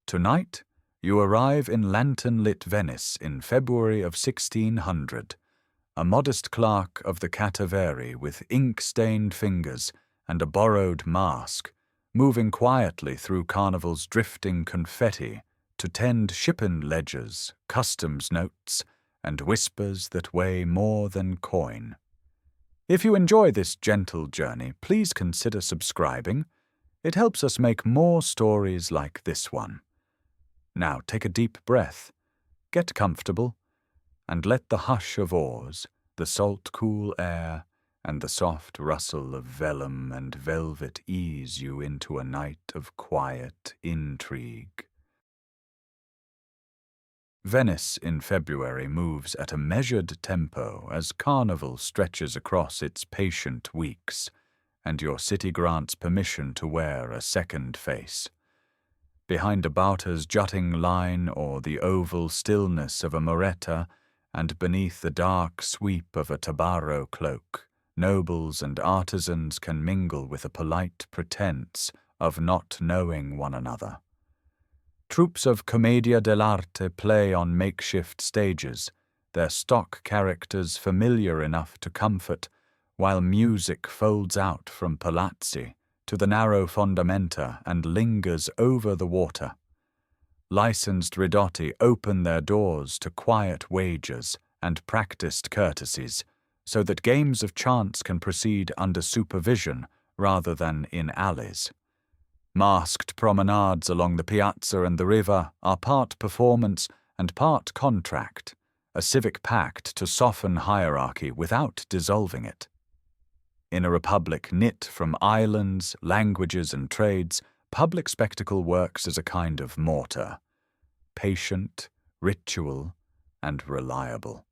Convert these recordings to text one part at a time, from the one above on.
Tonight, you arrive in lantern-lit Venice in February of 1600, a modest clerk of the Cattaveri with ink-stained fingers and a borrowed mask, moving quietly through Carnival's drifting confetti to tend shipping ledgers, customs notes, and whispers that weigh more than coin. If you enjoy this gentle journey, please consider subscribing. It helps us make more stories like this one. Now take a deep breath, get comfortable, and let the hush of oars, the salt cool air, and the soft rustle of vellum and velvet ease you into a night of quiet intrigue. Venice in February moves at a measured tempo as Carnival stretches across its patient weeks, and your city grants permission to wear a second face. Behind a barter's jutting line or the oval stillness of a moretta, and beneath the dark sweep of a tabaro cloak, nobles and artisans can mingle with a polite pretense of not knowing one another. Troupes of commedia dell'arte play on makeshift stages, their stock characters familiar enough to comfort, while music folds out from palazzi to the narrow fondamenta and lingers over the water. Licensed ridotti open their doors to quiet wagers and practiced courtesies, so that games of chance can proceed under supervision rather than in alleys. Masked promenades along the piazza and the river are part performance and part contract, a civic pact to soften hierarchy without dissolving it. In a republic knit from islands, languages, and trades, public spectacle works as a kind of mortar, patient, ritual, and reliable.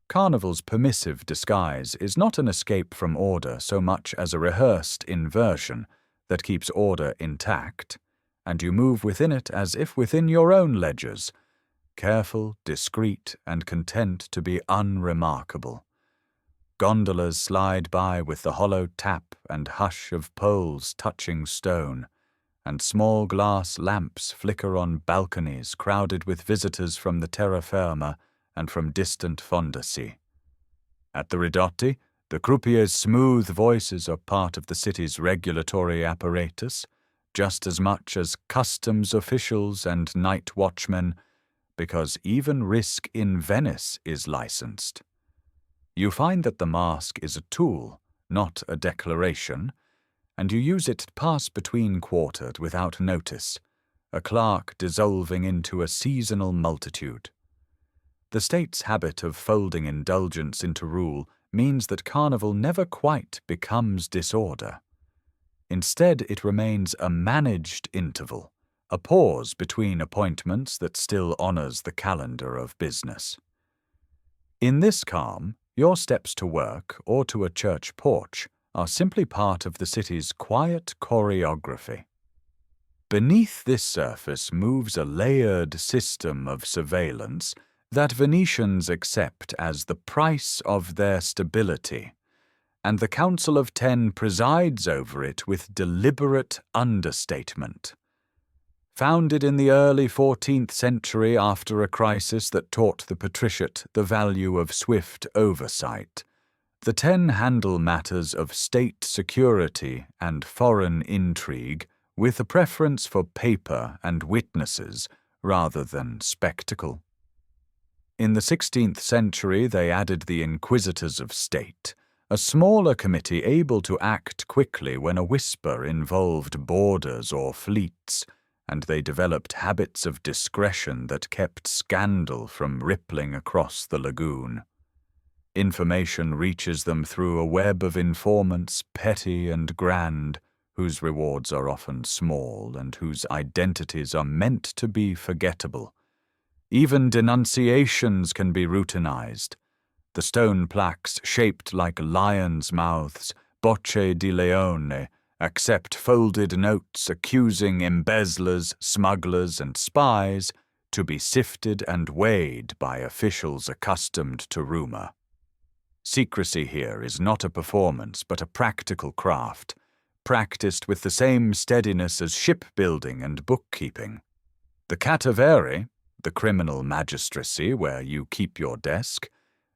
Carnival's permissive disguise is not an escape from order so much as a rehearsed inversion that keeps order intact, and you move within it as if within your own ledgers, careful, discreet, and content to be unremarkable. Gondolas slide by with the hollow tap and hush of poles touching stone, and small glass lamps flicker on balconies crowded with visitors from the terraferma and from distant fondaci. At the ridotti, the croupier's smooth voices are part of the city's regulatory apparatus, just as much as customs officials and night watchmen, because even risk in Venice is licensed. You find that the mask is a tool, not a declaration, and you use it to pass between quartered without notice, a clerk dissolving into a seasonal multitude. The state's habit of folding indulgence into rule means that Carnival never quite becomes disorder. Instead, it remains a managed interval, a pause between appointments that still honors the calendar of business. In this calm, your steps to work or to a church porch are simply part of the city's quiet choreography. Beneath this surface moves a layered system of surveillance that Venetians accept as the price of their stability, and the Council of Ten presides over it with deliberate understatement. Founded in the early 14th century after a crisis that taught the patriciate the value of swift oversight, the Ten handle matters of state security and foreign intrigue with a preference for paper and witnesses rather than spectacle. In the 16th century, they added the Inquisitors of State, a smaller committee able to act quickly when a whisper involved borders or fleets, and they developed habits of discretion that kept scandal from rippling across the lagoon. Information reaches them through a web of informants, petty and grand, whose rewards are often small and whose identities are meant to be forgettable. Even denunciations can be routinized. The stone plaques shaped like lions' mouths, bocce di leone, accept folded notes accusing embezzlers, smugglers, and spies to be sifted and weighed by officials accustomed to rumor. Secrecy here is not a performance but a practical craft, practiced with the same steadiness as shipbuilding and bookkeeping. The Cattaveri, the criminal magistracy where you keep your desk,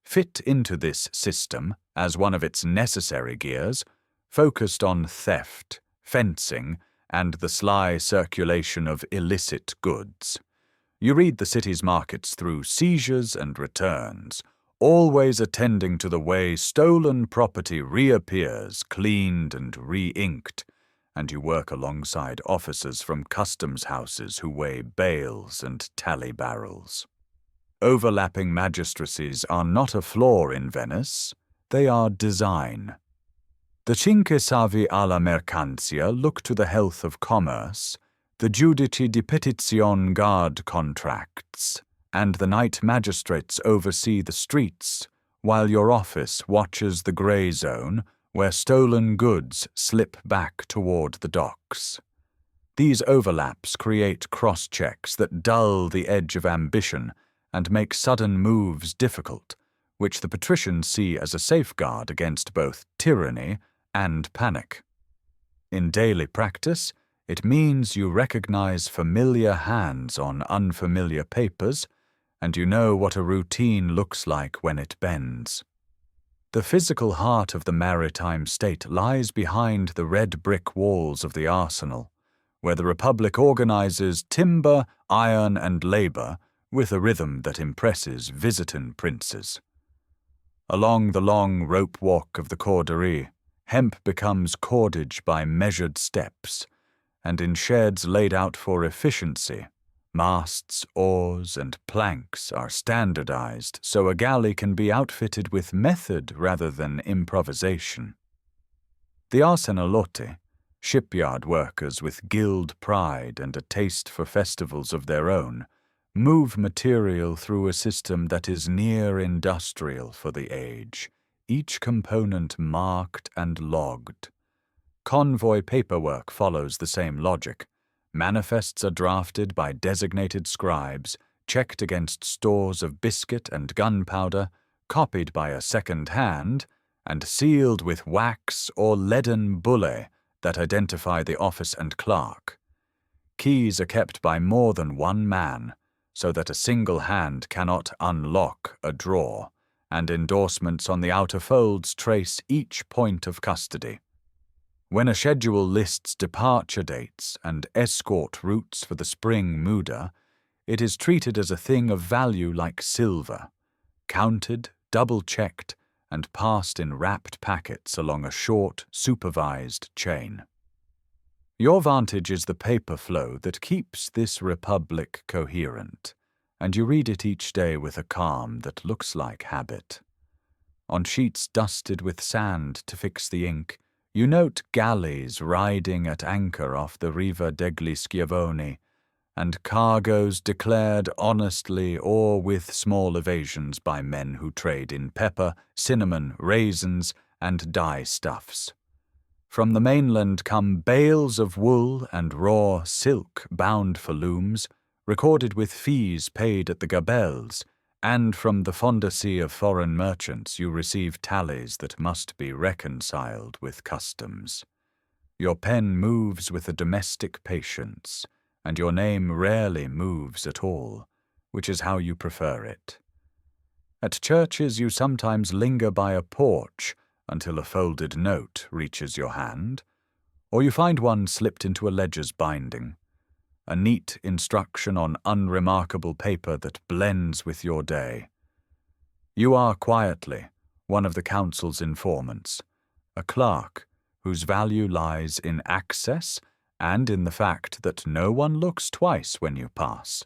fit into this system as one of its necessary gears, focused on theft, fencing, and the sly circulation of illicit goods. You read the city's markets through seizures and returns, always attending to the way stolen property reappears cleaned and re-inked, and you work alongside officers from customs houses who weigh bales and tally barrels. Overlapping magistracies are not a flaw in Venice, they are design. The Cinque Savi alla Mercanzia look to the health of commerce, the Giudici di Petizione guard contracts, and the night magistrates oversee the streets, while your office watches the grey zone where stolen goods slip back toward the docks. These overlaps create cross-checks that dull the edge of ambition and make sudden moves difficult, which the patricians see as a safeguard against both tyranny and panic. In daily practice, it means you recognize familiar hands on unfamiliar papers, and you know what a routine looks like when it bends. The physical heart of the maritime state lies behind the red brick walls of the arsenal, where the Republic organizes timber, iron, and labor with a rhythm that impresses visitant princes. Along the long rope walk of the Courier, hemp becomes cordage by measured steps, and in sheds laid out for efficiency, masts, oars, and planks are standardized so a galley can be outfitted with method rather than improvisation. The arsenalotti, shipyard workers with guild pride and a taste for festivals of their own, move material through a system that is near industrial for the age, each component marked and logged. Convoy paperwork follows the same logic. Manifests are drafted by designated scribes, checked against stores of biscuit and gunpowder, copied by a second hand, and sealed with wax or leaden bullae that identify the office and clerk. Keys are kept by more than one man, so that a single hand cannot unlock a drawer, and endorsements on the outer folds trace each point of custody. When a schedule lists departure dates and escort routes for the spring muda, it is treated as a thing of value like silver, counted, double-checked, and passed in wrapped packets along a short, supervised chain. Your vantage is the paper flow that keeps this republic coherent, and you read it each day with a calm that looks like habit. On sheets dusted with sand to fix the ink, you note galleys riding at anchor off the Riva degli Schiavoni, and cargoes declared honestly or with small evasions by men who trade in pepper, cinnamon, raisins, and dye stuffs. From the mainland come bales of wool and raw silk bound for looms, recorded with fees paid at the gabelles, and from the fondacy of foreign merchants you receive tallies that must be reconciled with customs. Your pen moves with a domestic patience, and your name rarely moves at all, which is how you prefer it. At churches you sometimes linger by a porch until a folded note reaches your hand, or you find one slipped into a ledger's binding, a neat instruction on unremarkable paper that blends with your day. You are quietly one of the council's informants, a clerk whose value lies in access and in the fact that no one looks twice when you pass.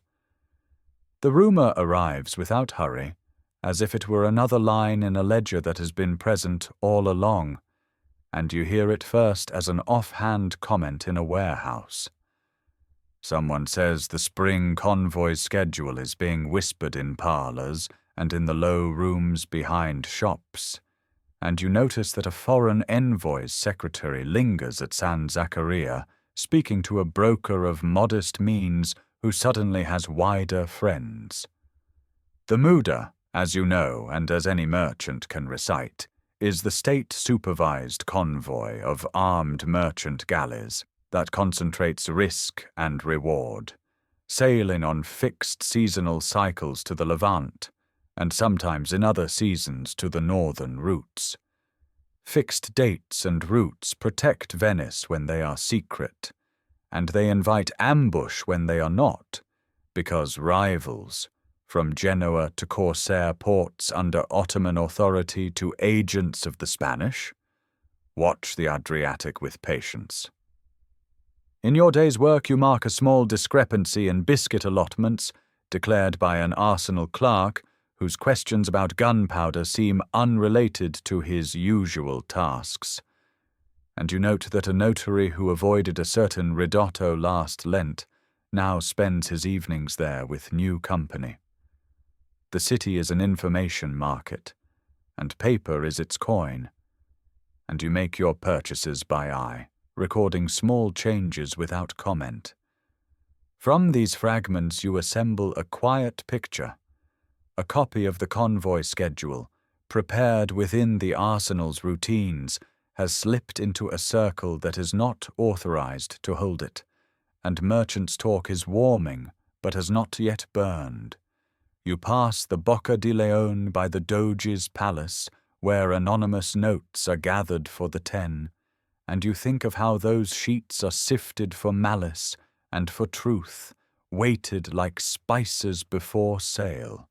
The rumor arrives without hurry, as if it were another line in a ledger that has been present all along, and you hear it first as an offhand comment in a warehouse. Someone says the spring convoy schedule is being whispered in parlors and in the low rooms behind shops, and you notice that a foreign envoy's secretary lingers at San Zaccaria, speaking to a broker of modest means who suddenly has wider friends. The muda, as you know and as any merchant can recite, is the state-supervised convoy of armed merchant galleys that concentrates risk and reward, sailing on fixed seasonal cycles to the Levant, and sometimes in other seasons to the northern routes. Fixed dates and routes protect Venice when they are secret, and they invite ambush when they are not, because rivals, from Genoa to Corsair ports under Ottoman authority to agents of the Spanish, watch the Adriatic with patience. In your day's work you mark a small discrepancy in biscuit allotments declared by an arsenal clerk whose questions about gunpowder seem unrelated to his usual tasks. And you note that a notary who avoided a certain ridotto last Lent now spends his evenings there with new company. The city is an information market, and paper is its coin. And you make your purchases by eye, recording small changes without comment. From these fragments you assemble a quiet picture, a copy of the convoy schedule, prepared within the arsenal's routines, has slipped into a circle that is not authorized to hold it, and merchants' talk is warming, but has not yet burned. You pass the Bocca di Leone by the Doge's palace, where anonymous notes are gathered for the 10, and you think of how those sheets are sifted for malice and for truth, weighted like spices before sale.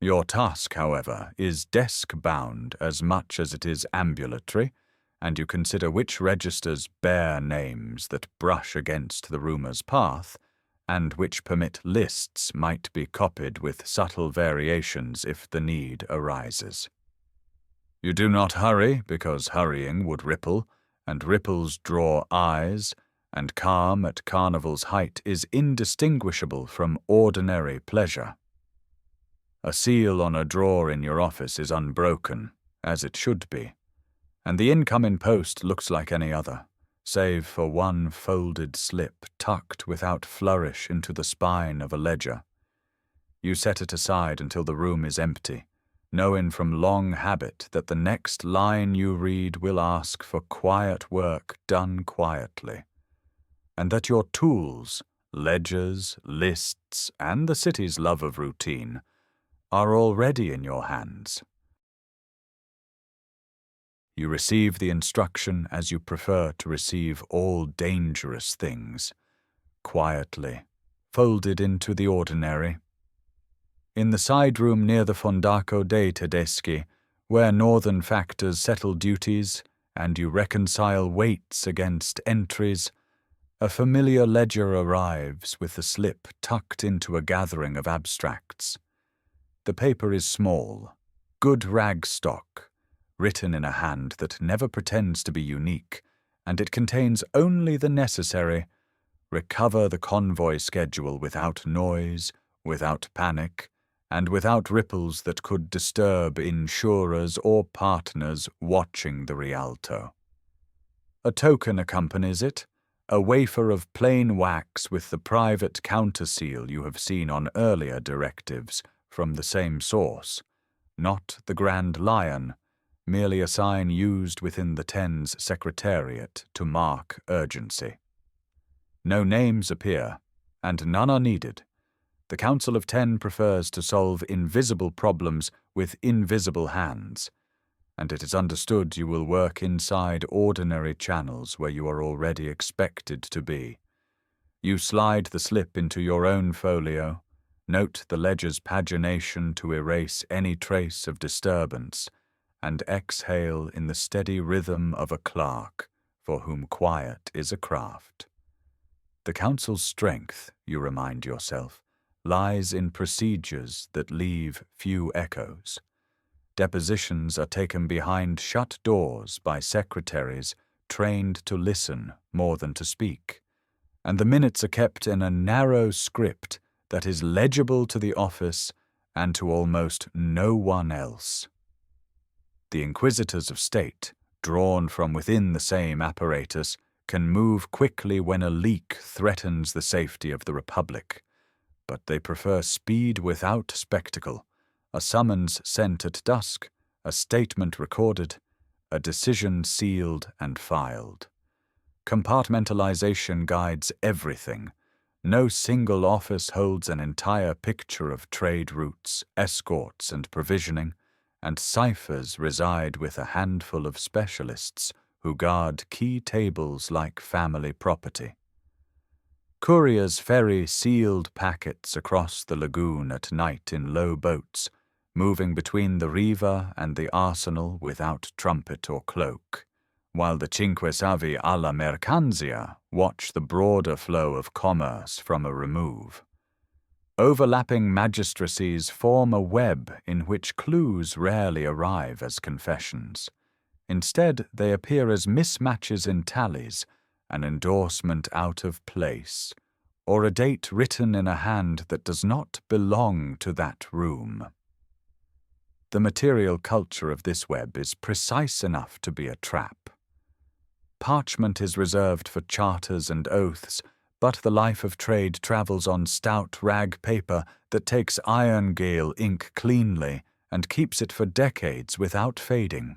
Your task, however, is desk-bound as much as it is ambulatory, and you consider which registers bear names that brush against the rumour's path, and which permit lists might be copied with subtle variations if the need arises. You do not hurry, because hurrying would ripple, and ripples draw eyes, and calm at Carnival's height is indistinguishable from ordinary pleasure. A seal on a drawer in your office is unbroken, as it should be, and the incoming post looks like any other, save for one folded slip tucked without flourish into the spine of a ledger. You set it aside until the room is empty, knowing from long habit that the next line you read will ask for quiet work done quietly, and that your tools, ledgers, lists, and the city's love of routine, are already in your hands. You receive the instruction as you prefer to receive all dangerous things, quietly, folded into the ordinary. In the side room near the Fondaco dei Tedeschi, where northern factors settle duties and you reconcile weights against entries, a familiar ledger arrives with the slip tucked into a gathering of abstracts. The paper is small, good rag stock, written in a hand that never pretends to be unique, and it contains only the necessary: recover the convoy schedule without noise, without panic, and without ripples that could disturb insurers or partners watching the Rialto. A token accompanies it, a wafer of plain wax with the private counterseal you have seen on earlier directives from the same source, not the Grand Lion, merely a sign used within the 10's secretariat to mark urgency. No names appear, and none are needed. The Council of 10 prefers to solve invisible problems with invisible hands, and it is understood you will work inside ordinary channels where you are already expected to be. You slide the slip into your own folio, note the ledger's pagination to erase any trace of disturbance, and exhale in the steady rhythm of a clerk for whom quiet is a craft. The Council's strength, you remind yourself, lies in procedures that leave few echoes. Depositions are taken behind shut doors by secretaries trained to listen more than to speak, and the minutes are kept in a narrow script that is legible to the office and to almost no one else. The inquisitors of state, drawn from within the same apparatus, can move quickly when a leak threatens the safety of the Republic, but they prefer speed without spectacle, a summons sent at dusk, a statement recorded, a decision sealed and filed. Compartmentalization guides everything, No single office holds an entire picture of trade routes, escorts, and provisioning, and ciphers reside with a handful of specialists who guard key tables like family property. Couriers ferry sealed packets across the lagoon at night in low boats, moving between the riva and the arsenal without trumpet or cloak, while the Cinque Savi alla Mercanzia watch the broader flow of commerce from a remove. Overlapping magistracies form a web in which clues rarely arrive as confessions. Instead, they appear as mismatches in tallies, an endorsement out of place, or a date written in a hand that does not belong to that room. The material culture of this web is precise enough to be a trap. Parchment is reserved for charters and oaths, but the life of trade travels on stout rag paper that takes iron-gale ink cleanly and keeps it for decades without fading.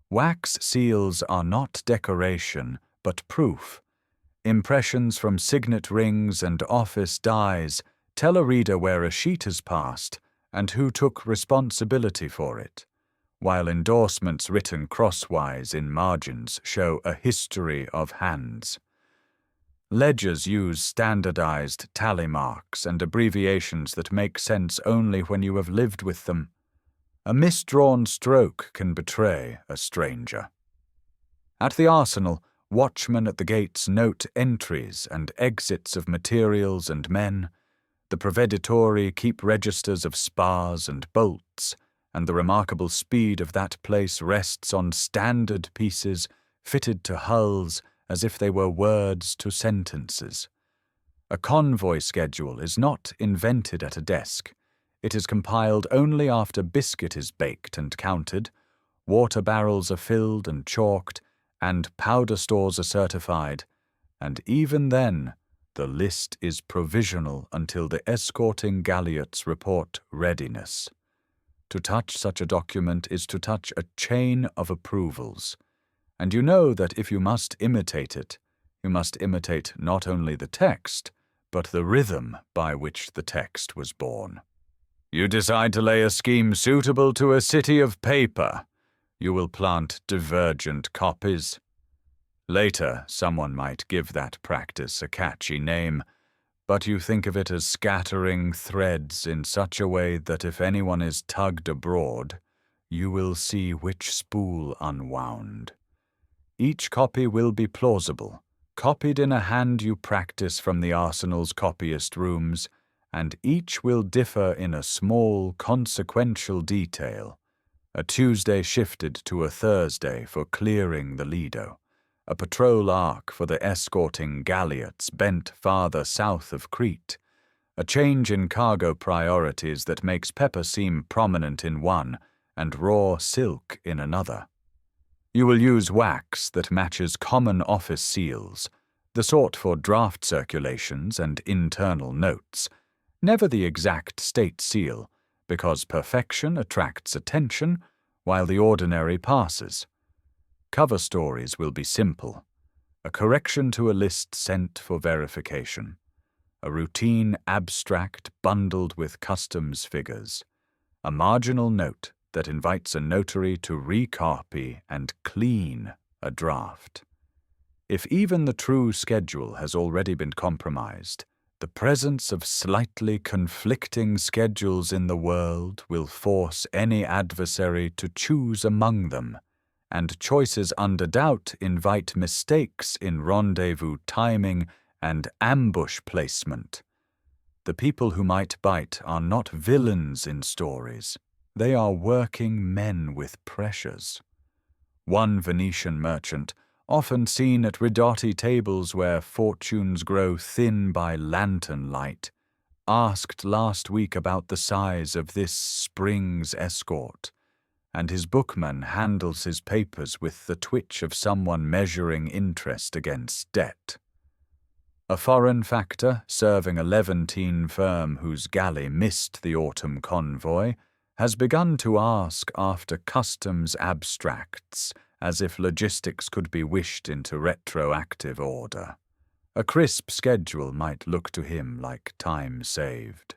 Wax seals are not decoration, but proof. Impressions from signet rings and office dies tell a reader where a sheet has passed and who took responsibility for it, while endorsements written crosswise in margins show a history of hands. Ledgers use standardized tally marks and abbreviations that make sense only when you have lived with them. A misdrawn stroke can betray a stranger. At the arsenal, watchmen at the gates note entries and exits of materials and men. The provveditori keep registers of spars and bolts, and the remarkable speed of that place rests on standard pieces fitted to hulls as if they were words to sentences. A convoy schedule is not invented at a desk. It is compiled only after biscuit is baked and counted, water barrels are filled and chalked, and powder stores are certified, and even then, the list is provisional until the escorting galliots report readiness. To touch such a document is to touch a chain of approvals, and you know that if you must imitate it, you must imitate not only the text, but the rhythm by which the text was born. You decide to lay a scheme suitable to a city of paper. You will plant divergent copies. Later, someone might give that practice a catchy name, but you think of it as scattering threads in such a way that if anyone is tugged abroad, you will see which spool unwound. Each copy will be plausible, copied in a hand you practice from the arsenal's copyist rooms, and each will differ in a small, consequential detail. A Tuesday shifted to a Thursday for clearing the Lido, a patrol arc for the escorting galliots bent farther south of Crete, a change in cargo priorities that makes pepper seem prominent in one and raw silk in another. You will use wax that matches common office seals, the sort for draft circulations and internal notes, never the exact state seal, because perfection attracts attention while the ordinary passes. Cover stories will be simple. A correction to a list sent for verification. A routine abstract bundled with customs figures. A marginal note that invites a notary to recopy and clean a draft. If even the true schedule has already been compromised, the presence of slightly conflicting schedules in the world will force any adversary to choose among them, and choices under doubt invite mistakes in rendezvous timing and ambush placement. The people who might bite are not villains in stories. They are working men with pressures. One Venetian merchant, often seen at ridotti tables where fortunes grow thin by lantern light, asked last week about the size of this spring's escort, and his bookman handles his papers with the twitch of someone measuring interest against debt. A foreign factor serving a Levantine firm whose galley missed the autumn convoy has begun to ask after customs abstracts as if logistics could be wished into retroactive order. A crisp schedule might look to him like time saved.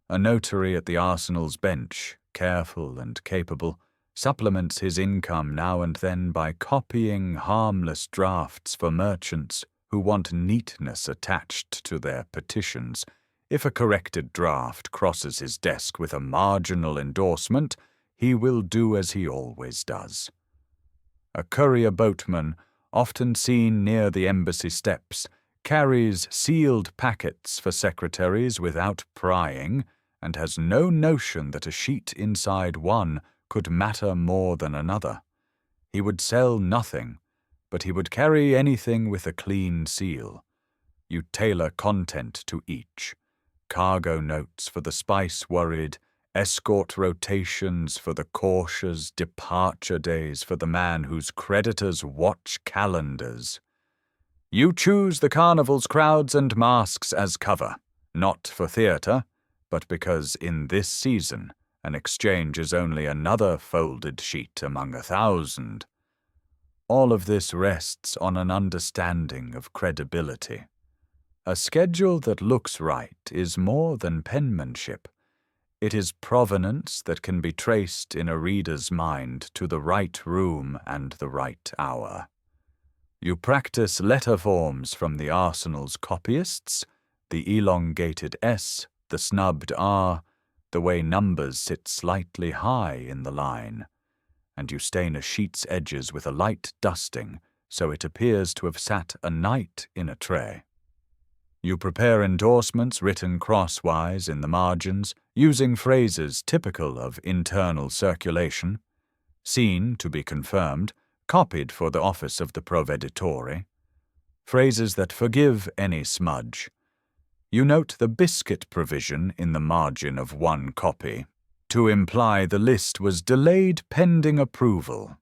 A notary at the arsenal's bench, careful and capable, supplements his income now and then by copying harmless drafts for merchants who want neatness attached to their petitions. If a corrected draft crosses his desk with a marginal endorsement, he will do as he always does. A courier boatman, often seen near the embassy steps, carries sealed packets for secretaries without prying, and has no notion that a sheet inside one could matter more than another. He would sell nothing, but he would carry anything with a clean seal. You tailor content to each. Cargo notes for the spice-worried, escort rotations for the cautious, departure days for the man whose creditors watch calendars. You choose the Carnival's crowds and masks as cover, not for theatre, but because in this season an exchange is only another folded sheet among 1,000. All of this rests on an understanding of credibility. A schedule that looks right is more than penmanship. It is provenance that can be traced in a reader's mind to the right room and the right hour. You practice letter forms from the arsenal's copyists, the elongated S, the snubbed R, the way numbers sit slightly high in the line, and you stain a sheet's edges with a light dusting so it appears to have sat a night in a tray. You prepare endorsements written crosswise in the margins, using phrases typical of internal circulation, seen to be confirmed, copied for the office of the proveditore, phrases that forgive any smudge. You note the biscuit provision in the margin of one copy, to imply the list was delayed pending approval.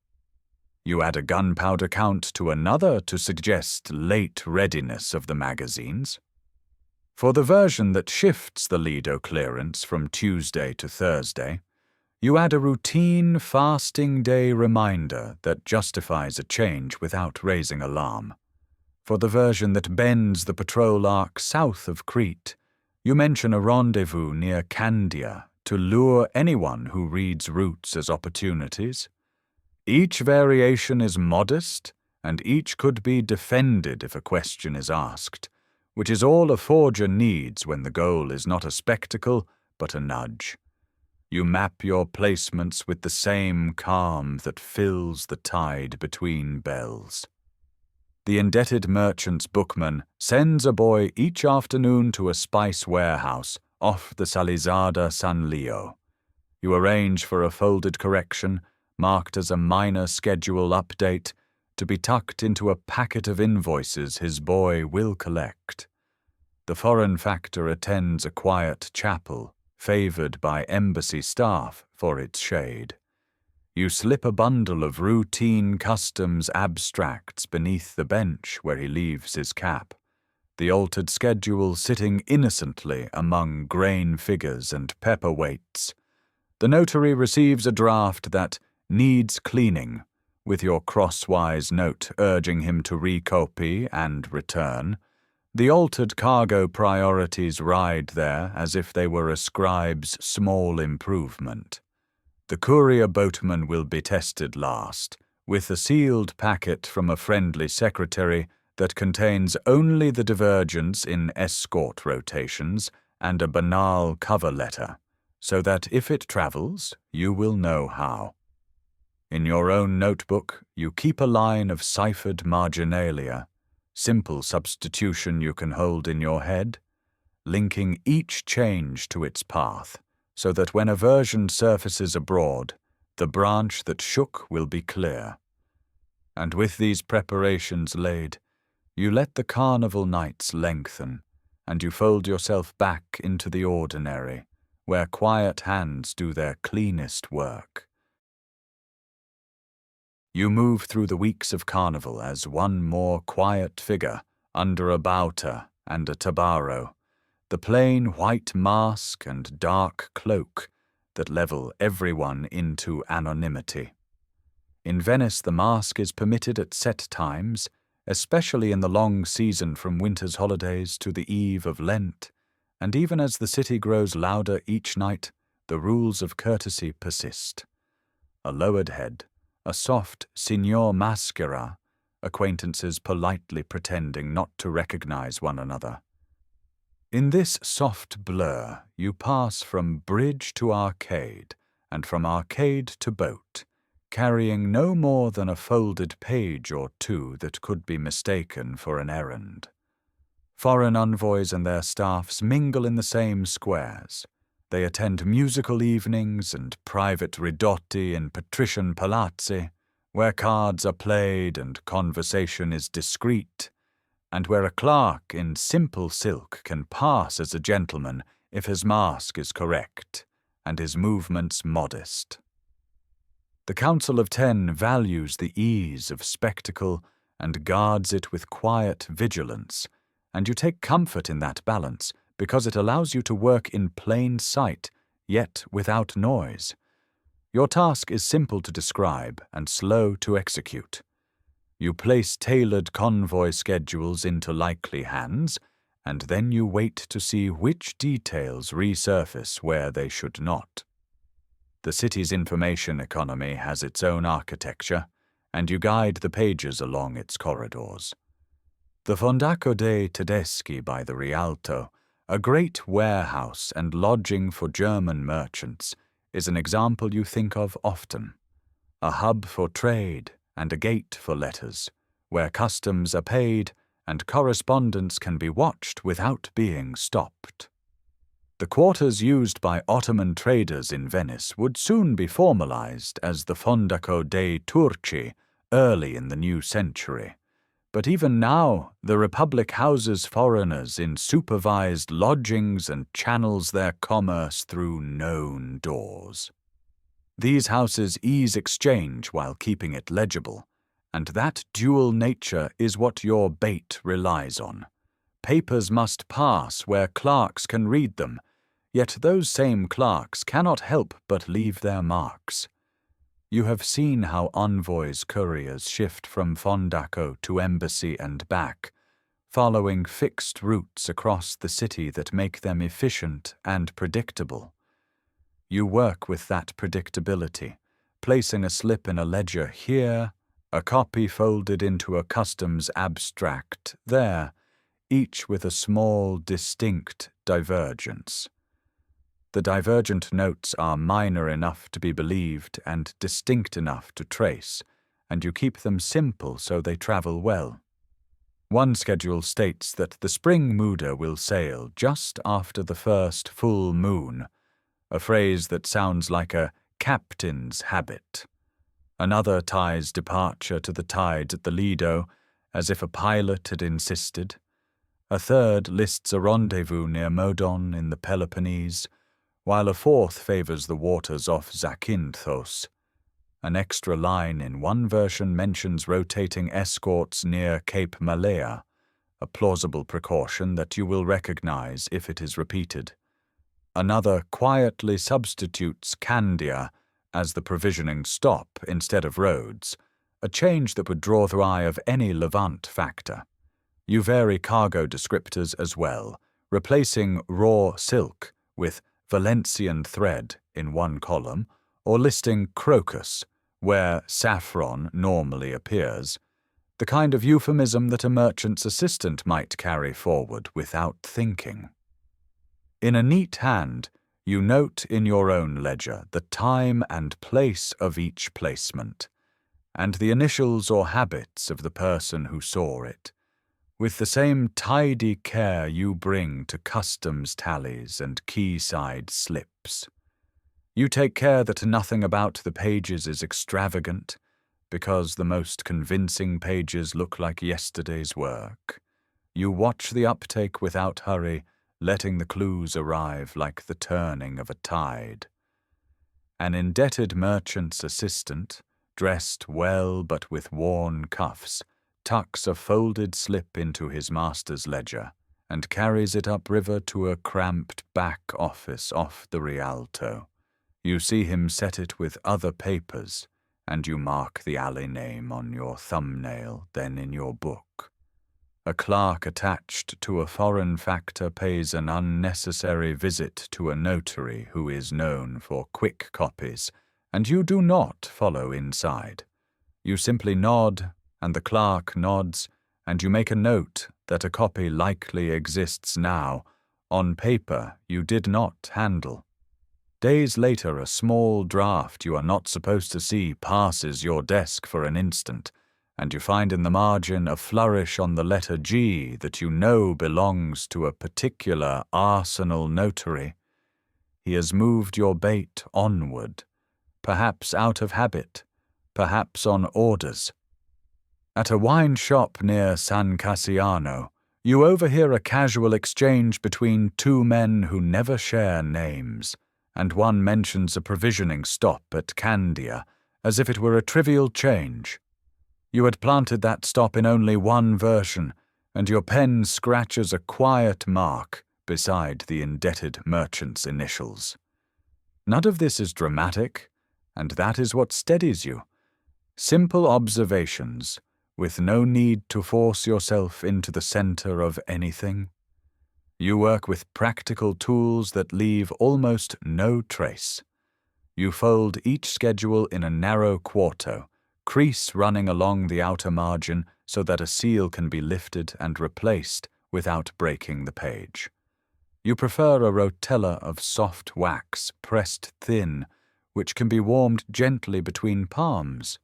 You add a gunpowder count to another to suggest late readiness of the magazines. For the version that shifts the Lido clearance from Tuesday to Thursday, you add a routine fasting day reminder that justifies a change without raising alarm. For the version that bends the patrol arc south of Crete, you mention a rendezvous near Candia to lure anyone who reads routes as opportunities. Each variation is modest, and each could be defended if a question is asked, which is all a forger needs when the goal is not a spectacle but a nudge. You map your placements with the same calm that fills the tide between bells. The indebted merchant's bookman sends a boy each afternoon to a spice warehouse off the Salizada San Leo. You arrange for a folded correction, marked as a minor schedule update, to be tucked into a packet of invoices his boy will collect. The foreign factor attends a quiet chapel, favored by embassy staff for its shade. You slip a bundle of routine customs abstracts beneath the bench where he leaves his cap, the altered schedule sitting innocently among grain figures and pepper weights. The notary receives a draft that needs cleaning, with your crosswise note urging him to recopy and return. The altered cargo priorities ride there as if they were a scribe's small improvement. The courier boatman will be tested last, with a sealed packet from a friendly secretary that contains only the divergence in escort rotations and a banal cover letter, so that if it travels, you will know how. In your own notebook, you keep a line of ciphered marginalia, simple substitution you can hold in your head, linking each change to its path, so that when a version surfaces abroad, the branch that shook will be clear. And with these preparations laid, you let the carnival nights lengthen, and you fold yourself back into the ordinary, where quiet hands do their cleanest work. You move through the weeks of Carnival as one more quiet figure under a bauta and a tabaro, the plain white mask and dark cloak that level everyone into anonymity. In Venice, the mask is permitted at set times, especially in the long season from winter's holidays to the eve of Lent, and even as the city grows louder each night, the rules of courtesy persist. A lowered head, a soft signor maschera, acquaintances politely pretending not to recognize one another. In this soft blur, you pass from bridge to arcade, and from arcade to boat, carrying no more than a folded page or two that could be mistaken for an errand. Foreign envoys and their staffs mingle in the same squares. They attend musical evenings and private ridotti in patrician palazzi, where cards are played and conversation is discreet, and where a clerk in simple silk can pass as a gentleman if his mask is correct and his movements modest. The Council of Ten values the ease of spectacle and guards it with quiet vigilance, and you take comfort in that balance because it allows you to work in plain sight, yet without noise. Your task is simple to describe and slow to execute. You place tailored convoy schedules into likely hands, and then you wait to see which details resurface where they should not. The city's information economy has its own architecture, and you guide the pages along its corridors. The Fondaco dei Tedeschi by the Rialto, a great warehouse and lodging for German merchants, is an example you think of often. A hub for trade and a gate for letters, where customs are paid and correspondence can be watched without being stopped. The quarters used by Ottoman traders in Venice would soon be formalized as the Fondaco dei Turchi early in the new century. But even now, the Republic houses foreigners in supervised lodgings and channels their commerce through known doors. These houses ease exchange while keeping it legible, and that dual nature is what your bait relies on. Papers must pass where clerks can read them, yet those same clerks cannot help but leave their marks. You have seen how envoys' couriers shift from Fondaco to embassy and back, following fixed routes across the city that make them efficient and predictable. You work with that predictability, placing a slip in a ledger here, a copy folded into a customs abstract there, each with a small, distinct divergence. The divergent notes are minor enough to be believed and distinct enough to trace, and you keep them simple so they travel well. One schedule states that the spring muda will sail just after the first full moon, a phrase that sounds like a captain's habit. Another ties departure to the tides at the Lido, as if a pilot had insisted. A third lists a rendezvous near Modon in the Peloponnese, while a fourth favors the waters off Zakynthos. An extra line in one version mentions rotating escorts near Cape Malea, a plausible precaution that you will recognize if it is repeated. Another quietly substitutes Candia as the provisioning stop instead of Rhodes, a change that would draw the eye of any Levant factor. You vary cargo descriptors as well, replacing raw silk with Valencian thread in one column, or listing crocus, where saffron normally appears, the kind of euphemism that a merchant's assistant might carry forward without thinking. In a neat hand, you note in your own ledger the time and place of each placement, and the initials or habits of the person who saw it, with the same tidy care you bring to customs tallies and quayside slips. You take care that nothing about the pages is extravagant, because the most convincing pages look like yesterday's work. You watch the uptake without hurry, letting the clues arrive like the turning of a tide. An indebted merchant's assistant, dressed well but with worn cuffs, tucks a folded slip into his master's ledger and carries it upriver to a cramped back office off the Rialto. You see him set it with other papers, and you mark the alley name on your thumbnail, then in your book. A clerk attached to a foreign factor pays an unnecessary visit to a notary who is known for quick copies, and you do not follow inside. You simply nod, and the clerk nods, and you make a note that a copy likely exists now. On paper, you did not handle. Days later, a small draft you are not supposed to see passes your desk for an instant, and you find in the margin a flourish on the letter G that you know belongs to a particular arsenal notary. He has moved your bait onward, perhaps out of habit, perhaps on orders. At a wine shop near San Cassiano, you overhear a casual exchange between two men who never share names, and one mentions a provisioning stop at Candia as if it were a trivial change. You had planted that stop in only one version, and your pen scratches a quiet mark beside the indebted merchant's initials. None of this is dramatic, and that is what steadies you. Simple observations, with no need to force yourself into the center of anything. You work with practical tools that leave almost no trace. You fold each schedule in a narrow quarto, crease running along the outer margin so that a seal can be lifted and replaced without breaking the page. You prefer a rotella of soft wax pressed thin, which can be warmed gently between palms.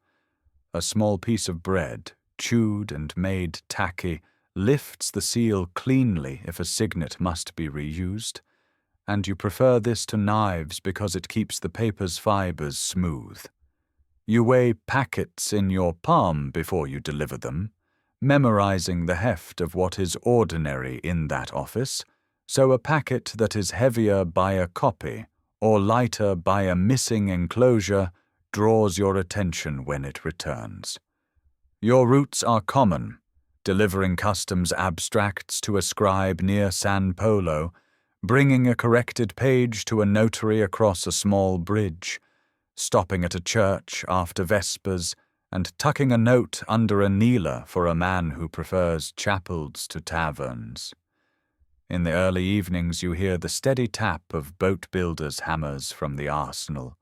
A small piece of bread, chewed and made tacky, lifts the seal cleanly if a signet must be reused, and you prefer this to knives because it keeps the paper's fibers smooth. You weigh packets in your palm before you deliver them, memorizing the heft of what is ordinary in that office, so a packet that is heavier by a copy or lighter by a missing enclosure draws your attention when it returns. Your routes are common, delivering customs abstracts to a scribe near San Polo, bringing a corrected page to a notary across a small bridge, stopping at a church after Vespers, and tucking a note under a kneeler for a man who prefers chapels to taverns. In the early evenings you hear the steady tap of boat builders' hammers from the arsenal,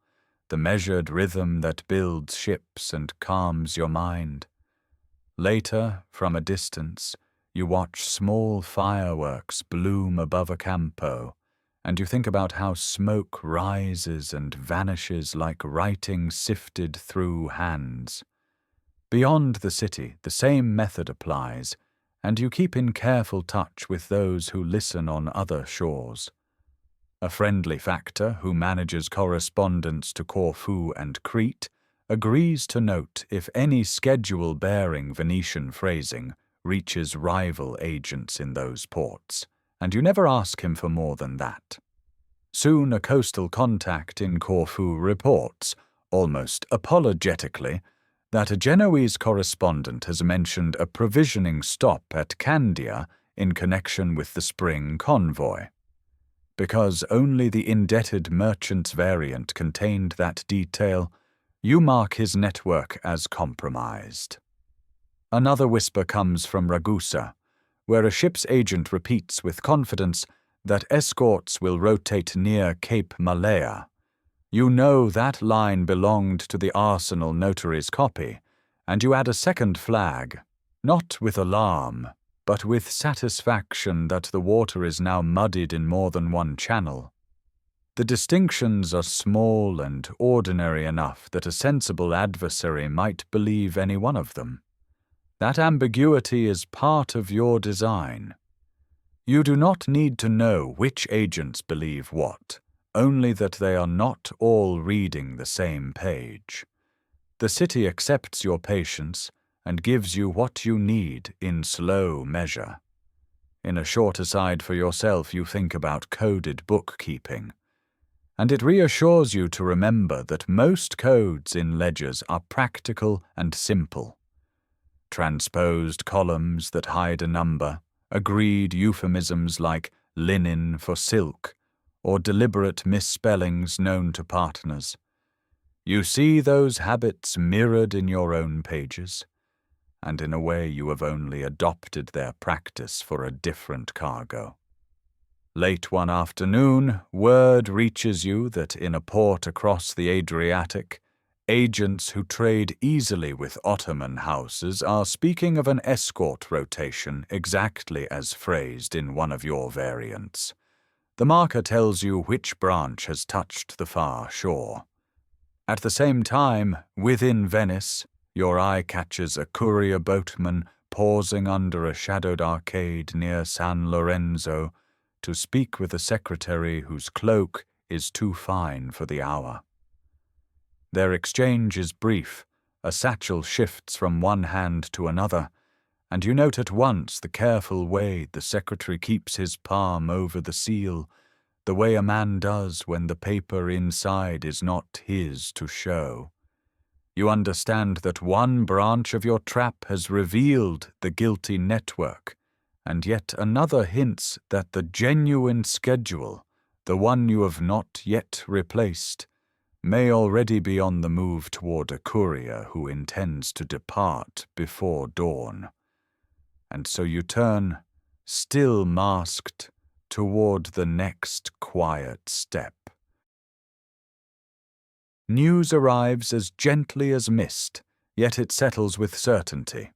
the measured rhythm that builds ships and calms your mind. Later, from a distance, you watch small fireworks bloom above a campo, and you think about how smoke rises and vanishes like writing sifted through hands. Beyond the city, the same method applies, and you keep in careful touch with those who listen on other shores. A friendly factor who manages correspondence to Corfu and Crete agrees to note if any schedule bearing Venetian phrasing reaches rival agents in those ports, and you never ask him for more than that. Soon a coastal contact in Corfu reports, almost apologetically, that a Genoese correspondent has mentioned a provisioning stop at Candia in connection with the spring convoy. Because only the indebted merchant's variant contained that detail, you mark his network as compromised. Another whisper comes from Ragusa, where a ship's agent repeats with confidence that escorts will rotate near Cape Malea. You know that line belonged to the arsenal notary's copy, and you add a second flag, not with alarm, but with satisfaction that the water is now muddied in more than one channel. The distinctions are small and ordinary enough that a sensible adversary might believe any one of them. That ambiguity is part of your design. You do not need to know which agents believe what, only that they are not all reading the same page. The city accepts your patience and gives you what you need in slow measure. In a short aside for yourself, you think about coded bookkeeping, and it reassures you to remember that most codes in ledgers are practical and simple. Transposed columns that hide a number, agreed euphemisms like linen for silk, or deliberate misspellings known to partners. You see those habits mirrored in your own pages, and in a way you have only adopted their practice for a different cargo. Late one afternoon, word reaches you that in a port across the Adriatic, agents who trade easily with Ottoman houses are speaking of an escort rotation exactly as phrased in one of your variants. The marker tells you which branch has touched the far shore. At the same time, within Venice, your eye catches a courier boatman pausing under a shadowed arcade near San Lorenzo to speak with a secretary whose cloak is too fine for the hour. Their exchange is brief, a satchel shifts from one hand to another, and you note at once the careful way the secretary keeps his palm over the seal, the way a man does when the paper inside is not his to show. You understand that one branch of your trap has revealed the guilty network, and yet another hints that the genuine schedule, the one you have not yet replaced, may already be on the move toward a courier who intends to depart before dawn. And so you turn, still masked, toward the next quiet step. News arrives as gently as mist, yet it settles with certainty.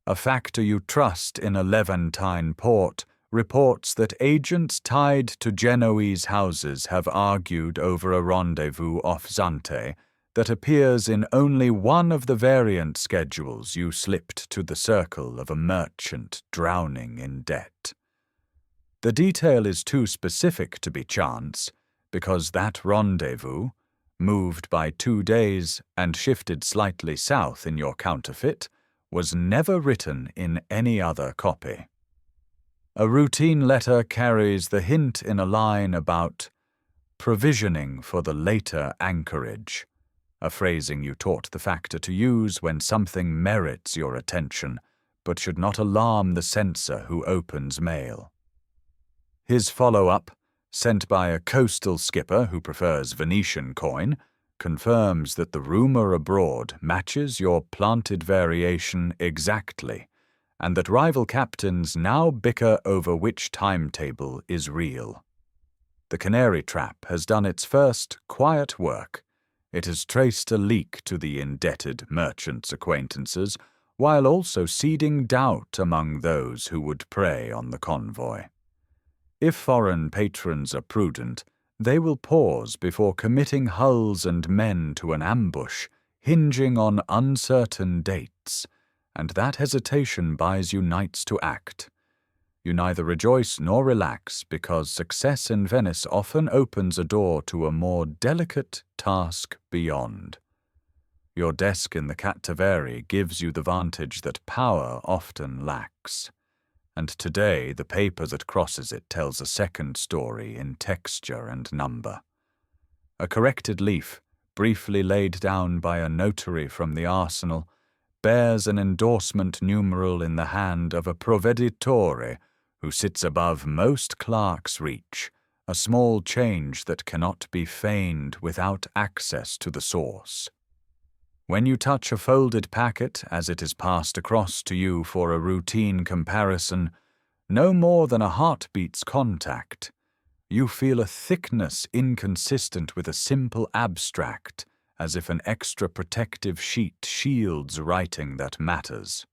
A factor you trust in a Levantine port reports that agents tied to Genoese houses have argued over a rendezvous off Zante that appears in only one of the variant schedules you slipped to the circle of a merchant drowning in debt. The detail is too specific to be chance, because that rendezvous, moved by 2 days and shifted slightly south in your counterfeit, was never written in any other copy. A routine letter carries the hint in a line about provisioning for the later anchorage, a phrasing you taught the factor to use when something merits your attention, but should not alarm the censor who opens mail. His follow-up, sent by a coastal skipper who prefers Venetian coin, confirms that the rumor abroad matches your planted variation exactly, and that rival captains now bicker over which timetable is real. The canary trap has done its first quiet work. It has traced a leak to the indebted merchant's acquaintances, while also seeding doubt among those who would prey on the convoy. If foreign patrons are prudent, they will pause before committing hulls and men to an ambush hinging on uncertain dates, and that hesitation buys you nights to act. You neither rejoice nor relax, because success in Venice often opens a door to a more delicate task beyond. Your desk in the Cattaveri gives you the vantage that power often lacks. And today the paper that crosses it tells a second story in texture and number. A corrected leaf, briefly laid down by a notary from the arsenal, bears an endorsement numeral in the hand of a provveditore who sits above most clerks' reach, a small change that cannot be feigned without access to the source. When you touch a folded packet as it is passed across to you for a routine comparison, no more than a heartbeat's contact, you feel a thickness inconsistent with a simple abstract, as if an extra protective sheet shields writing that matters.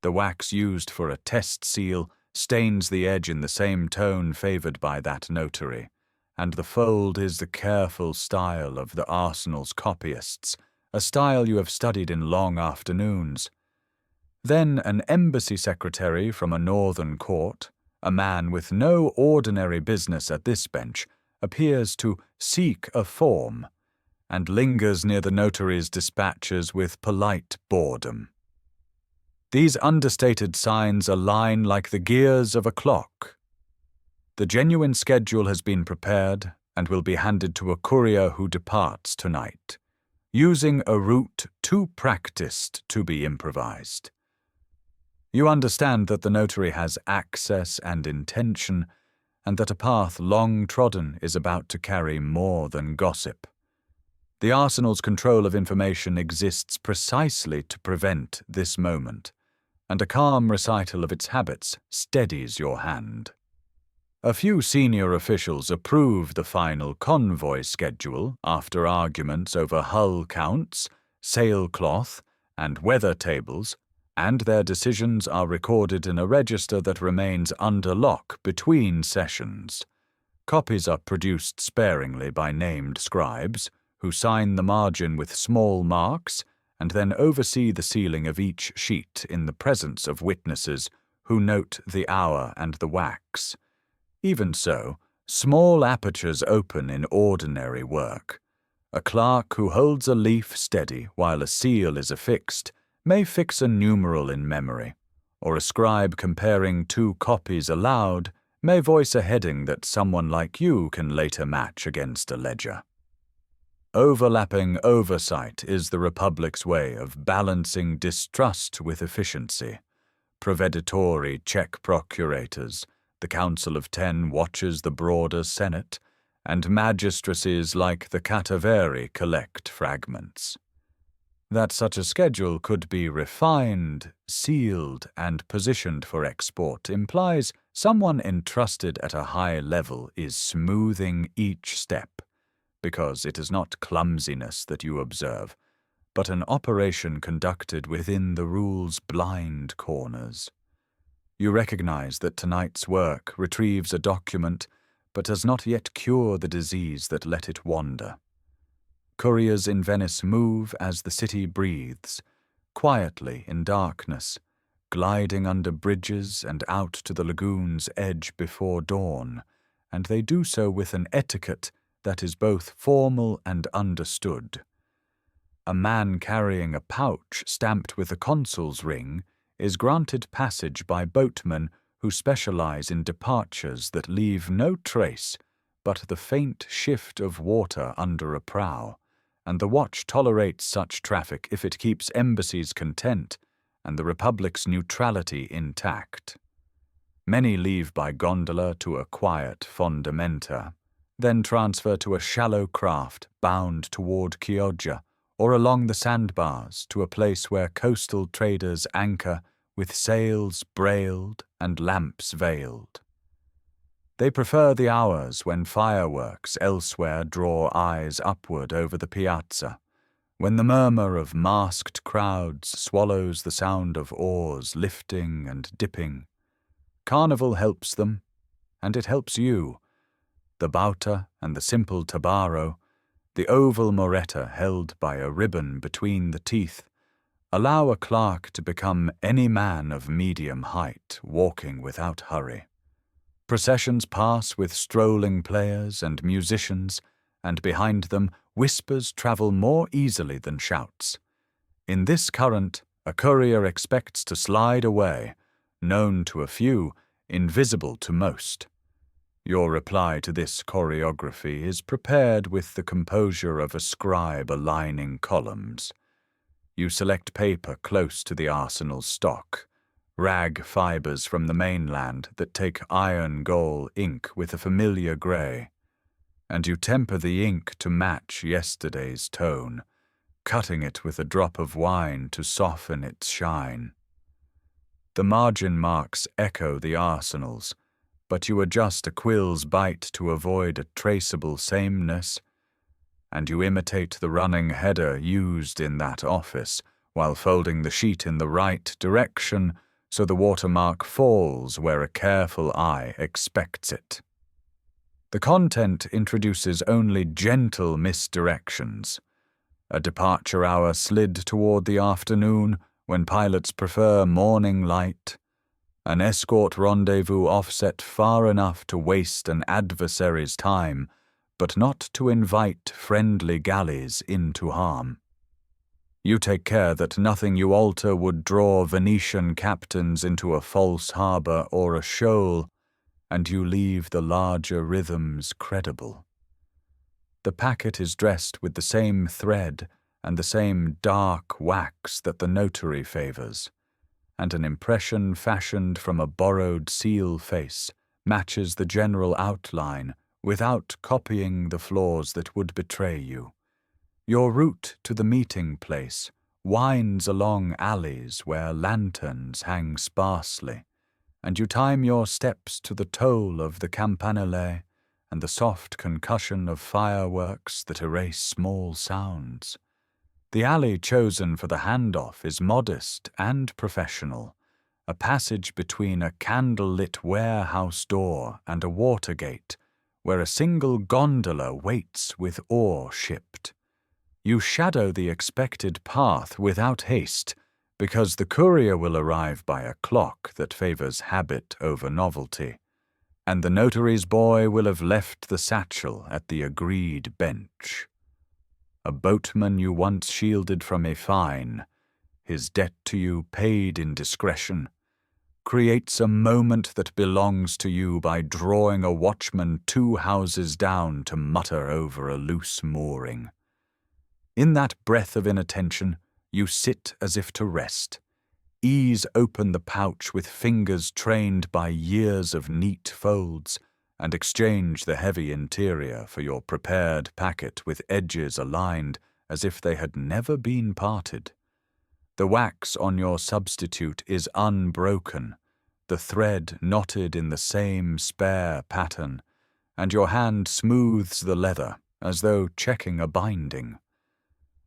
The wax used for a test seal stains the edge in the same tone favored by that notary, and the fold is the careful style of the arsenal's copyists, a style you have studied in long afternoons. Then an embassy secretary from a northern court, a man with no ordinary business at this bench, appears to seek a form, and lingers near the notary's dispatches with polite boredom. These understated signs align like the gears of a clock. The genuine schedule has been prepared and will be handed to a courier who departs tonight, using a route too practiced to be improvised. You understand that the notary has access and intention, and that a path long trodden is about to carry more than gossip. The arsenal's control of information exists precisely to prevent this moment, and a calm recital of its habits steadies your hand. A few senior officials approve the final convoy schedule after arguments over hull counts, sailcloth, and weather tables, and their decisions are recorded in a register that remains under lock between sessions. Copies are produced sparingly by named scribes, who sign the margin with small marks and then oversee the sealing of each sheet in the presence of witnesses who note the hour and the wax. Even so, small apertures open in ordinary work. A clerk who holds a leaf steady while a seal is affixed may fix a numeral in memory, or a scribe comparing two copies aloud may voice a heading that someone like you can later match against a ledger. Overlapping oversight is the Republic's way of balancing distrust with efficiency. Proveditory check procurators, the Council of 10 watches the broader Senate, and magistracies like the Cattaveri collect fragments. That such a schedule could be refined, sealed, and positioned for export implies someone entrusted at a high level is smoothing each step, because it is not clumsiness that you observe, but an operation conducted within the rule's blind corners. You recognize that tonight's work retrieves a document, but does not yet cure the disease that let it wander. Couriers in Venice move as the city breathes, quietly in darkness, gliding under bridges and out to the lagoon's edge before dawn, and they do so with an etiquette that is both formal and understood. A man carrying a pouch stamped with a consul's ring is granted passage by boatmen who specialize in departures that leave no trace but the faint shift of water under a prow, and the watch tolerates such traffic if it keeps embassies content and the Republic's neutrality intact. Many leave by gondola to a quiet fondamenta, then transfer to a shallow craft bound toward Chioggia, or along the sandbars to a place where coastal traders anchor with sails brailed and lamps veiled. They prefer the hours when fireworks elsewhere draw eyes upward over the piazza, when the murmur of masked crowds swallows the sound of oars lifting and dipping. Carnival helps them, and it helps you. The bauta and the simple tabaro, the oval moretta held by a ribbon between the teeth, allow a clerk to become any man of medium height, walking without hurry. Processions pass with strolling players and musicians, and behind them whispers travel more easily than shouts. In this current, a courier expects to slide away, known to a few, invisible to most. Your reply to this choreography is prepared with the composure of a scribe aligning columns. You select paper close to the arsenal's stock, rag fibers from the mainland that take iron gall ink with a familiar grey, and you temper the ink to match yesterday's tone, cutting it with a drop of wine to soften its shine. The margin marks echo the arsenal's, but you adjust a quill's bite to avoid a traceable sameness, and you imitate the running header used in that office while folding the sheet in the right direction so the watermark falls where a careful eye expects it. The content introduces only gentle misdirections. A departure hour slid toward the afternoon when pilots prefer morning light, an escort rendezvous offset far enough to waste an adversary's time, but not to invite friendly galleys into harm. You take care that nothing you alter would draw Venetian captains into a false harbour or a shoal, and you leave the larger rhythms credible. The packet is dressed with the same thread and the same dark wax that the notary favours, and an impression fashioned from a borrowed seal face matches the general outline without copying the flaws that would betray you. Your route to the meeting place winds along alleys where lanterns hang sparsely, and you time your steps to the toll of the campanile and the soft concussion of fireworks that erase small sounds. The alley chosen for the handoff is modest and professional, a passage between a candle-lit warehouse door and a water gate, where a single gondola waits with ore shipped. You shadow the expected path without haste, because the courier will arrive by a clock that favors habit over novelty, and the notary's boy will have left the satchel at the agreed bench. A boatman you once shielded from a fine, his debt to you paid in discretion, creates a moment that belongs to you by drawing a watchman 2 houses down to mutter over a loose mooring. In that breath of inattention, you sit as if to rest, ease open the pouch with fingers trained by years of neat folds, and exchange the heavy interior for your prepared packet with edges aligned as if they had never been parted. The wax on your substitute is unbroken, the thread knotted in the same spare pattern, and your hand smooths the leather as though checking a binding.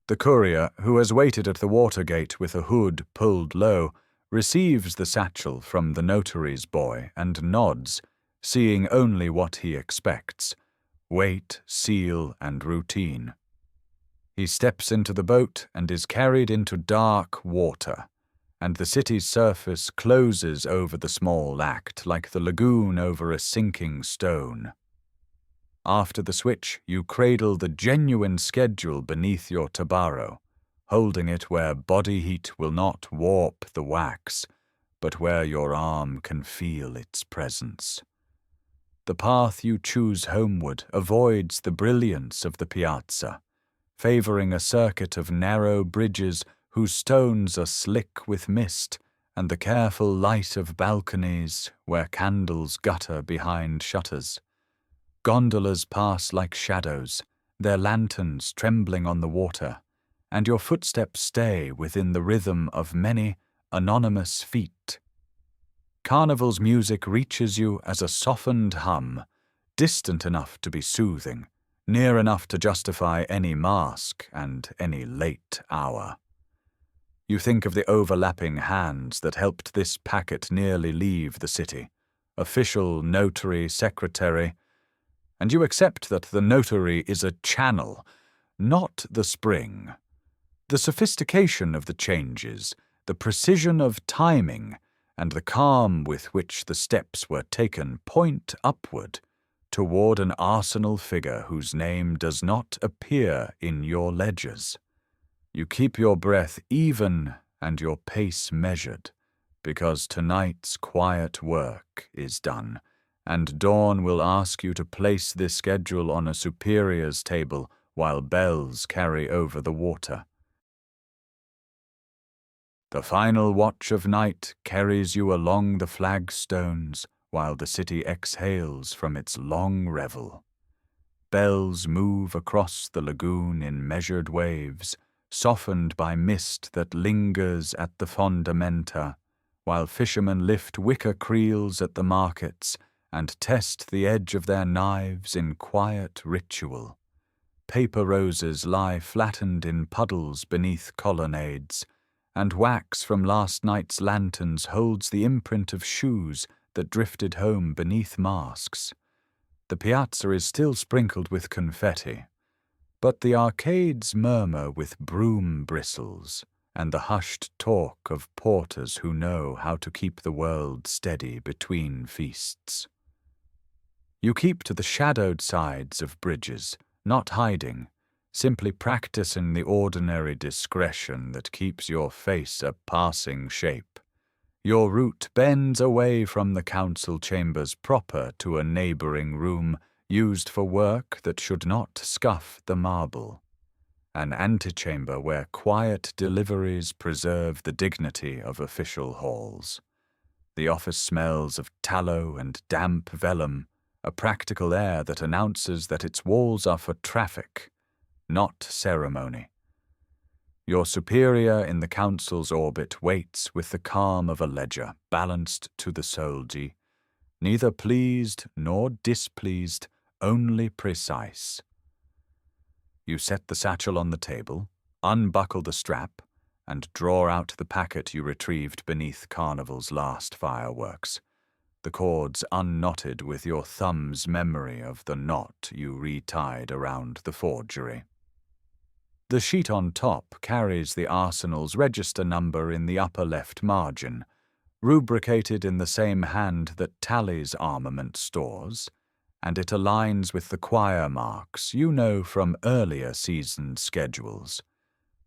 The courier, who has waited at the water gate with a hood pulled low, receives the satchel from the notary's boy and nods, seeing only what he expects: weight, seal, and routine. He steps into the boat and is carried into dark water, and the city's surface closes over the small act like the lagoon over a sinking stone. After the switch, you cradle the genuine schedule beneath your tabaro, holding it where body heat will not warp the wax, but where your arm can feel its presence. The path you choose homeward avoids the brilliance of the piazza, favoring a circuit of narrow bridges whose stones are slick with mist, and the careful light of balconies where candles gutter behind shutters. Gondolas pass like shadows, their lanterns trembling on the water, and your footsteps stay within the rhythm of many anonymous feet. Carnival's music reaches you as a softened hum, distant enough to be soothing, near enough to justify any mask and any late hour. You think of the overlapping hands that helped this packet nearly leave the city, official, notary, secretary, and you accept that the notary is a channel, not the spring. The sophistication of the changes, the precision of timing, and the calm with which the steps were taken point upward, toward an arsenal figure whose name does not appear in your ledgers. You keep your breath even and your pace measured, because tonight's quiet work is done, and dawn will ask you to place this schedule on a superior's table while bells carry over the water. The final watch of night carries you along the flagstones while the city exhales from its long revel. Bells move across the lagoon in measured waves, softened by mist that lingers at the fondamenta, while fishermen lift wicker creels at the markets and test the edge of their knives in quiet ritual. Paper roses lie flattened in puddles beneath colonnades, and wax from last night's lanterns holds the imprint of shoes that drifted home beneath masks. The piazza is still sprinkled with confetti, but the arcades murmur with broom bristles and the hushed talk of porters who know how to keep the world steady between feasts. You keep to the shadowed sides of bridges, not hiding, simply practicing the ordinary discretion that keeps your face a passing shape. Your route bends away from the council chambers proper to a neighboring room used for work that should not scuff the marble, an antechamber where quiet deliveries preserve the dignity of official halls. The office smells of tallow and damp vellum, a practical air that announces that its walls are for traffic, not ceremony. Your superior in the council's orbit waits with the calm of a ledger, balanced to the soldi, neither pleased nor displeased, only precise. You set the satchel on the table, unbuckle the strap, and draw out the packet you retrieved beneath Carnival's last fireworks, the cords unknotted with your thumb's memory of the knot you retied around the forgery. The sheet on top carries the arsenal's register number in the upper left margin, rubricated in the same hand that tallies armament stores, and it aligns with the choir marks you know from earlier season schedules.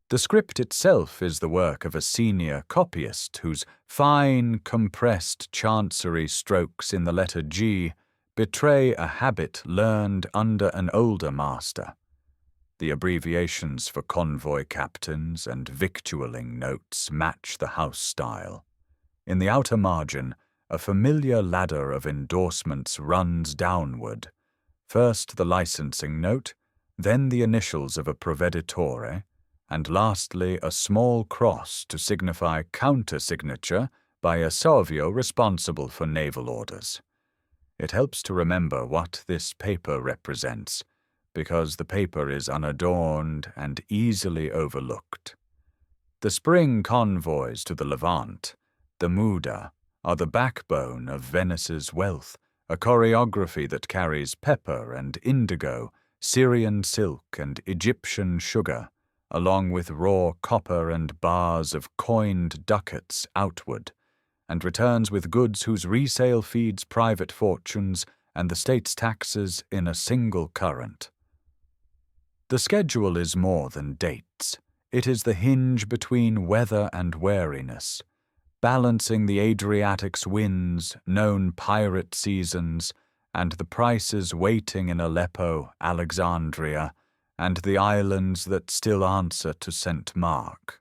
The script itself is the work of a senior copyist whose fine, compressed chancery strokes in the letter G betray a habit learned under an older master. The abbreviations for convoy captains and victualling notes match the house style. In the outer margin, a familiar ladder of endorsements runs downward. First the licensing note, then the initials of a provveditore, and lastly a small cross to signify countersignature by a Savio responsible for naval orders. It helps to remember what this paper represents, because the paper is unadorned and easily overlooked. The spring convoys to the Levant, the muda, are the backbone of Venice's wealth, a choreography that carries pepper and indigo, Syrian silk and Egyptian sugar, along with raw copper and bars of coined ducats outward, and returns with goods whose resale feeds private fortunes and the state's taxes in a single current. The schedule is more than dates. It is the hinge between weather and wariness, balancing the Adriatic's winds, known pirate seasons, and the prices waiting in Aleppo, Alexandria, and the islands that still answer to St. Mark.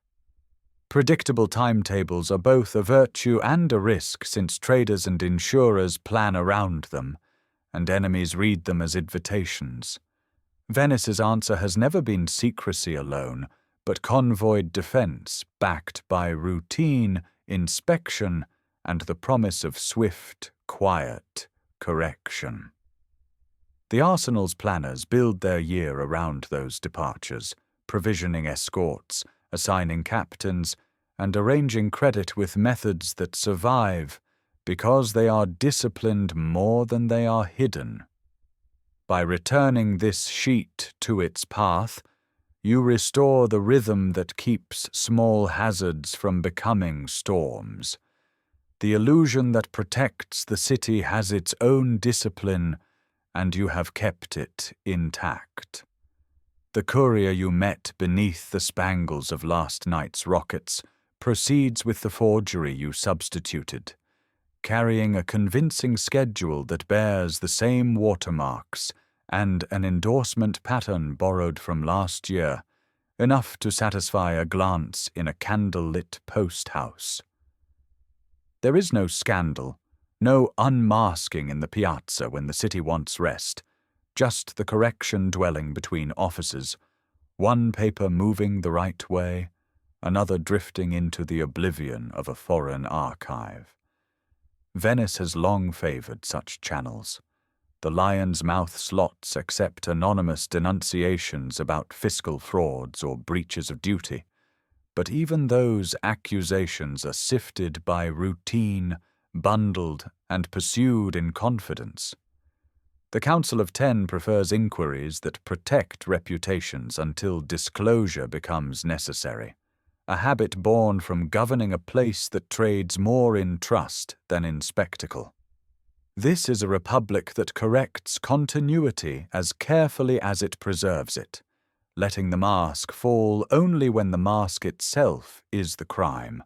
Predictable timetables are both a virtue and a risk, since traders and insurers plan around them, and enemies read them as invitations. Venice's answer has never been secrecy alone, but convoyed defense backed by routine, inspection, and the promise of swift, quiet correction. The arsenal's planners build their year around those departures, provisioning escorts, assigning captains, and arranging credit with methods that survive because they are disciplined more than they are hidden. By returning this sheet to its path, you restore the rhythm that keeps small hazards from becoming storms. The illusion that protects the city has its own discipline, and you have kept it intact. The courier you met beneath the spangles of last night's rockets proceeds with the forgery you substituted, carrying a convincing schedule that bears the same watermarks and an endorsement pattern borrowed from last year, enough to satisfy a glance in a candle-lit post-house. There is no scandal, no unmasking in the piazza when the city wants rest, just the correction dwelling between offices, one paper moving the right way, another drifting into the oblivion of a foreign archive. Venice has long favored such channels. The lion's mouth slots accept anonymous denunciations about fiscal frauds or breaches of duty, but even those accusations are sifted by routine, bundled, and pursued in confidence. The Council of Ten prefers inquiries that protect reputations until disclosure becomes necessary, a habit born from governing a place that trades more in trust than in spectacle. This is a republic that corrects continuity as carefully as it preserves it, letting the mask fall only when the mask itself is the crime.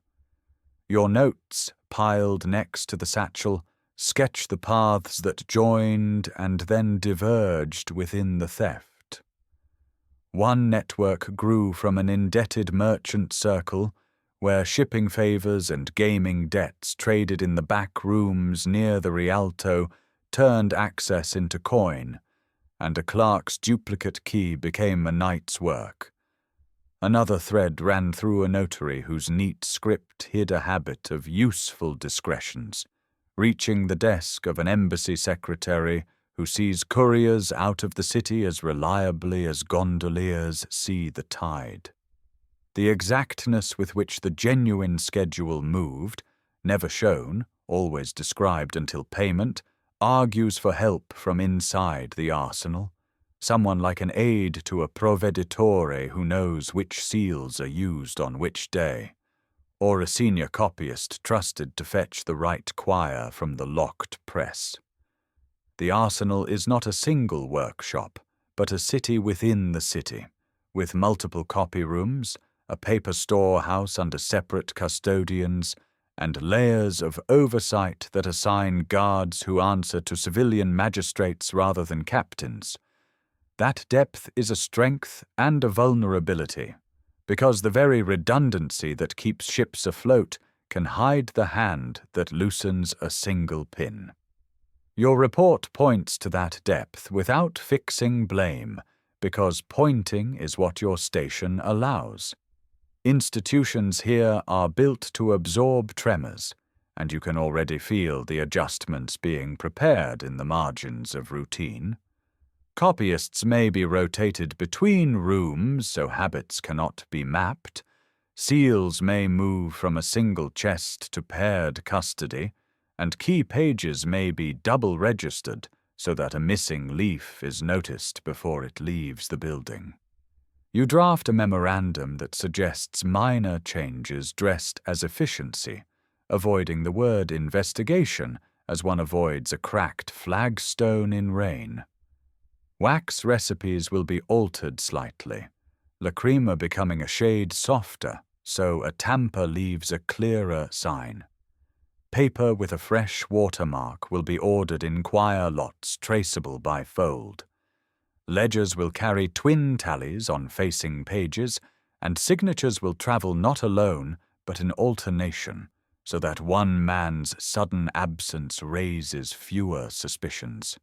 Your notes, piled next to the satchel, sketch the paths that joined and then diverged within the theft. One network grew from an indebted merchant circle, where shipping favors and gaming debts traded in the back rooms near the Rialto turned access into coin, and a clerk's duplicate key became a night's work. Another thread ran through a notary whose neat script hid a habit of useful discretions, reaching the desk of an embassy secretary who sees couriers out of the city as reliably as gondoliers see the tide. The exactness with which the genuine schedule moved, never shown, always described until payment, argues for help from inside the arsenal, someone like an aide to a proveditore who knows which seals are used on which day, or a senior copyist trusted to fetch the right quire from the locked press. The arsenal is not a single workshop, but a city within the city, with multiple copy rooms, a paper storehouse under separate custodians, and layers of oversight that assign guards who answer to civilian magistrates rather than captains. That depth is a strength and a vulnerability, because the very redundancy that keeps ships afloat can hide the hand that loosens a single pin. Your report points to that depth without fixing blame, because pointing is what your station allows. Institutions here are built to absorb tremors, and you can already feel the adjustments being prepared in the margins of routine. Copyists may be rotated between rooms so habits cannot be mapped. Seals may move from a single chest to paired custody, and key pages may be double-registered so that a missing leaf is noticed before it leaves the building. You draft a memorandum that suggests minor changes dressed as efficiency, avoiding the word investigation as one avoids a cracked flagstone in rain. Wax recipes will be altered slightly, lacrima becoming a shade softer, so a tamper leaves a clearer sign. Paper with a fresh watermark will be ordered in quire lots traceable by fold. Ledgers will carry twin tallies on facing pages, and signatures will travel not alone but in alternation, so that one man's sudden absence raises fewer suspicions.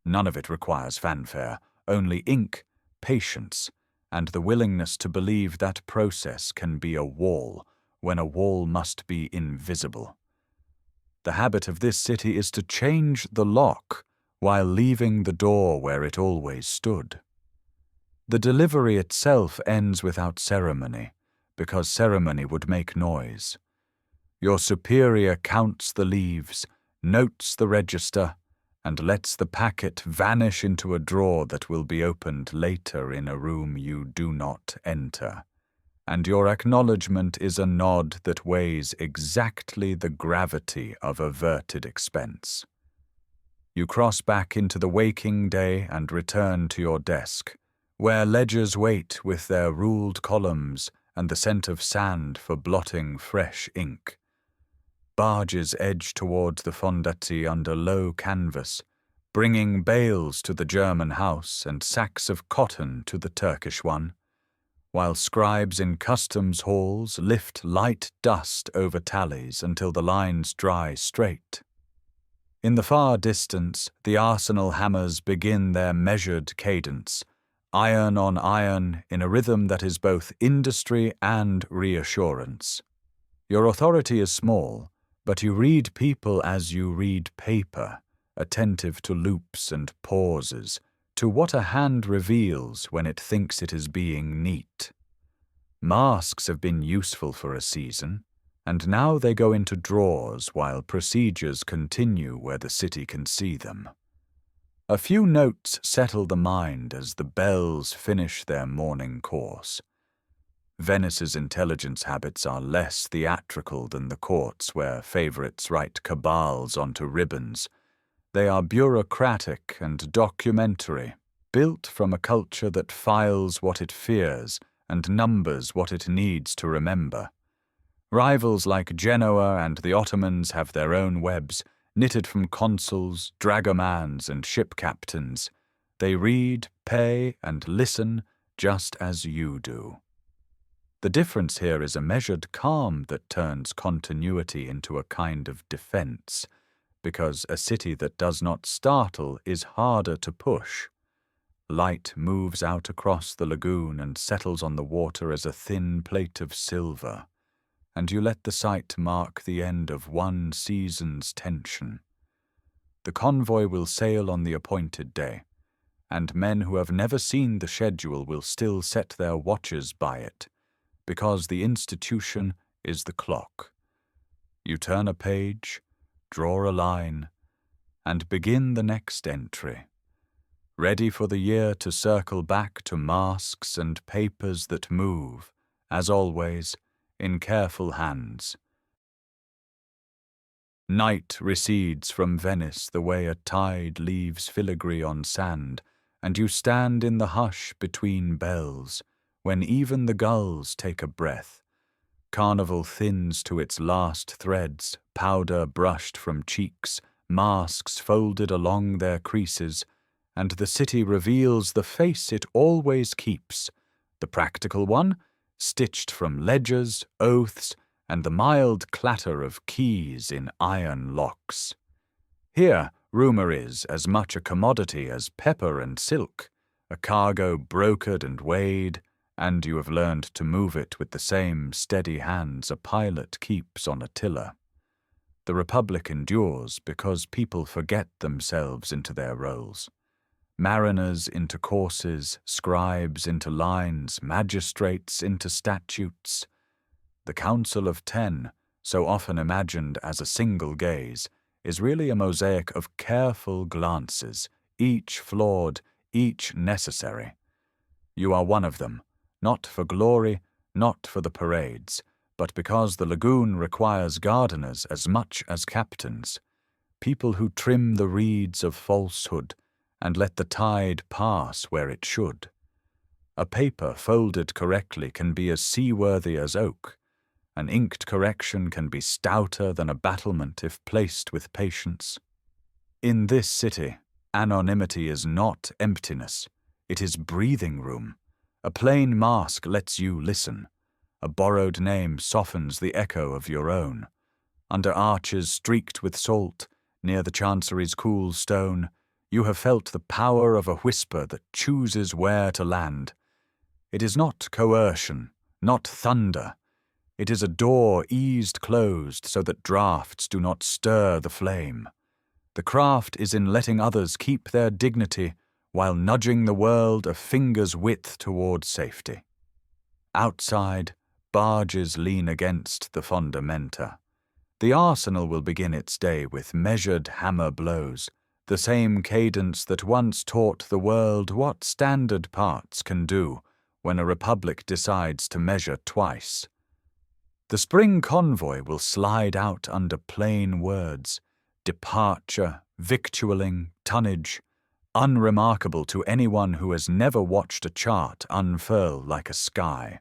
None of it requires fanfare, only ink, patience, and the willingness to believe that process can be a wall when a wall must be invisible. The habit of this city is to change the lock while leaving the door where it always stood. The delivery itself ends without ceremony, because ceremony would make noise. Your superior counts the leaves, notes the register, and lets the packet vanish into a drawer that will be opened later in a room you do not enter. And your acknowledgement is a nod that weighs exactly the gravity of averted expense. You cross back into the waking day and return to your desk, where ledgers wait with their ruled columns and the scent of sand for blotting fresh ink. Barges edge towards the fondamenta under low canvas, bringing bales to the German house and sacks of cotton to the Turkish one, while scribes in customs halls lift light dust over tallies until the lines dry straight. In the far distance, the arsenal hammers begin their measured cadence, iron on iron in a rhythm that is both industry and reassurance. Your authority is small, but you read people as you read paper, attentive to loops and pauses, to what a hand reveals when it thinks it is being neat. Masks have been useful for a season, and now they go into drawers while procedures continue where the city can see them. A few notes settle the mind as the bells finish their morning course. Venice's intelligence habits are less theatrical than the courts where favorites write cabals onto ribbons. They are bureaucratic and documentary, built from a culture that files what it fears and numbers what it needs to remember. Rivals like Genoa and the Ottomans have their own webs, knitted from consuls, dragomans, and ship captains. They read, pay, and listen just as you do. The difference here is a measured calm that turns continuity into a kind of defense, because a city that does not startle is harder to push. Light moves out across the lagoon and settles on the water as a thin plate of silver, and you let the sight mark the end of one season's tension. The convoy will sail on the appointed day, and men who have never seen the schedule will still set their watches by it, because the institution is the clock. You turn a page, draw a line, and begin the next entry, ready for the year to circle back to masks and papers that move, as always, in careful hands. Night recedes from Venice the way a tide leaves filigree on sand, and you stand in the hush between bells, when even the gulls take a breath. Carnival thins to its last threads, powder brushed from cheeks, masks folded along their creases, and the city reveals the face it always keeps, the practical one, stitched from ledgers, oaths, and the mild clatter of keys in iron locks. Here, rumour is as much a commodity as pepper and silk, a cargo brokered and weighed, and you have learned to move it with the same steady hands a pilot keeps on a tiller. The Republic endures because people forget themselves into their roles. Mariners into courses, scribes into lines, magistrates into statutes. The Council of 10, so often imagined as a single gaze, is really a mosaic of careful glances, each flawed, each necessary. You are one of them, not for glory, not for the parades, but because the lagoon requires gardeners as much as captains, people who trim the reeds of falsehood and let the tide pass where it should. A paper folded correctly can be as seaworthy as oak. An inked correction can be stouter than a battlement if placed with patience. In this city, anonymity is not emptiness. It is breathing room. A plain mask lets you listen. A borrowed name softens the echo of your own. Under arches streaked with salt, near the Chancery's cool stone, you have felt the power of a whisper that chooses where to land. It is not coercion, not thunder. It is a door eased closed so that draughts do not stir the flame. The craft is in letting others keep their dignity while nudging the world a finger's width toward safety. Outside, barges lean against the fondamenta. The arsenal will begin its day with measured hammer blows, the same cadence that once taught the world what standard parts can do when a republic decides to measure twice. The spring convoy will slide out under plain words, departure, victualling, tonnage, unremarkable to anyone who has never watched a chart unfurl like a sky.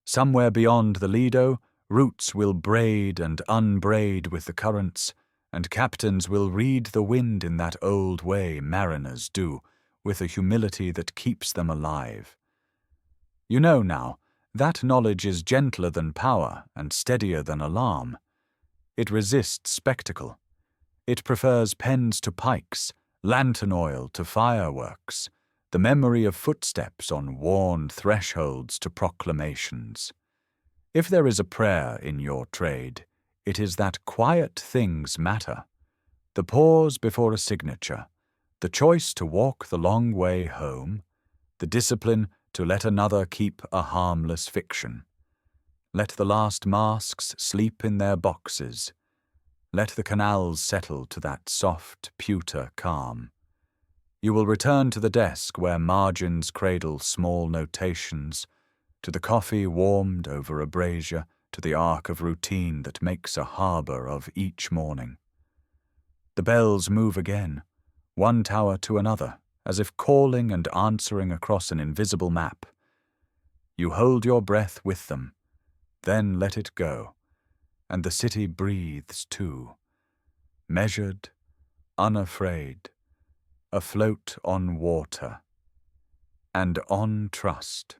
Somewhere beyond the Lido, routes will braid and unbraid with the currents, and captains will read the wind in that old way mariners do, with a humility that keeps them alive. You know now, that knowledge is gentler than power and steadier than alarm. It resists spectacle. It prefers pens to pikes, lantern oil to fireworks, the memory of footsteps on worn thresholds to proclamations. If there is a prayer in your trade, it is that quiet things matter. The pause before a signature, the choice to walk the long way home, the discipline to let another keep a harmless fiction. Let the last masks sleep in their boxes. Let the canals settle to that soft pewter calm. You will return to the desk where margins cradle small notations, to the coffee warmed over a brazier, to the arc of routine that makes a harbour of each morning. The bells move again, one tower to another, as if calling and answering across an invisible map. You hold your breath with them, then let it go, and the city breathes too, measured, unafraid, afloat on water, and on trust.